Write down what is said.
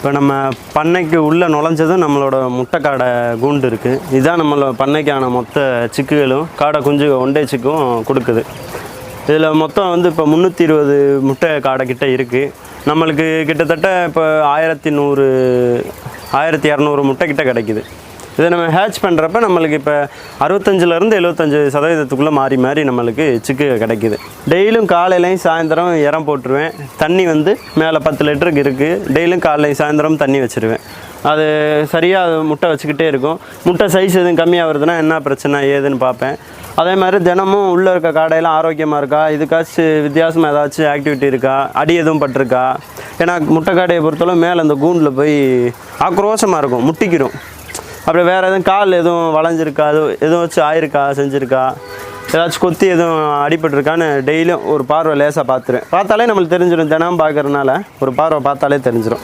இப்போ நம்ம பண்ணைக்கு உள்ளே நுழைஞ்சதும் நம்மளோட முட்டைக்காடை கூண்டு இருக்குது. இதுதான் நம்மளோட பண்ணைக்கான மொத்த சிக்குகளும் காடை குஞ்சு ஒண்டை சிக்கும் கொடுக்குது. இதில் மொத்தம் வந்து இப்போ 320 முட்டை காடை கிட்ட இருக்குது. நம்மளுக்கு கிட்டத்தட்ட இப்போ 1100 1200 முட்டை கிட்ட கிடைக்குது. இதை நம்ம ஹேட்ச் பண்ணுறப்ப நம்மளுக்கு இப்போ 65லேருந்து 75% மாறி மாறி நம்மளுக்கு சிக்கு கிடைக்கிது. டெய்லியும் காலையிலையும் சாயந்தரம் இறம் போட்டுருவேன். தண்ணி வந்து மேலே 10 லிட்டருக்கு இருக்குது. டெய்லியும் காலையிலையும் சாயந்தரம் தண்ணி வச்சுருவேன். அது சரியாக அது முட்டை வச்சுக்கிட்டே இருக்கும். முட்டை சைஸ் எதுவும் கம்மியாக வருதுன்னா என்ன பிரச்சனை ஏதுன்னு பார்ப்பேன். அதே மாதிரி தினமும் உள்ளே இருக்க காடையெல்லாம் ஆரோக்கியமாக இருக்கா, இதுக்காச்சும் வித்தியாசமாக ஏதாச்சும் ஆக்டிவிட்டி இருக்கா, அடி எதுவும் பட்டிருக்கா. ஏன்னா முட்டை காடையை பொறுத்தளவு மேலே அந்த கூண்டில் போய் ஆக்ரோஷமாக இருக்கும், முட்டிக்கிறோம். அப்படி வேறு எதுவும் கால் எதுவும் வளைஞ்சிருக்கா, எதுவும் வச்சு ஆயிருக்கா, செஞ்சுருக்கா, ஏதாச்சும் கொத்தி எதுவும் அடிபட்டிருக்கான்னு டெய்லியும் ஒரு பார்வை லேசாக பார்த்துருவேன். பார்த்தாலே நம்மளுக்கு தெரிஞ்சிடும். தினம் பார்க்குறதுனால ஒரு பார்வை பார்த்தாலே தெரிஞ்சிடும்.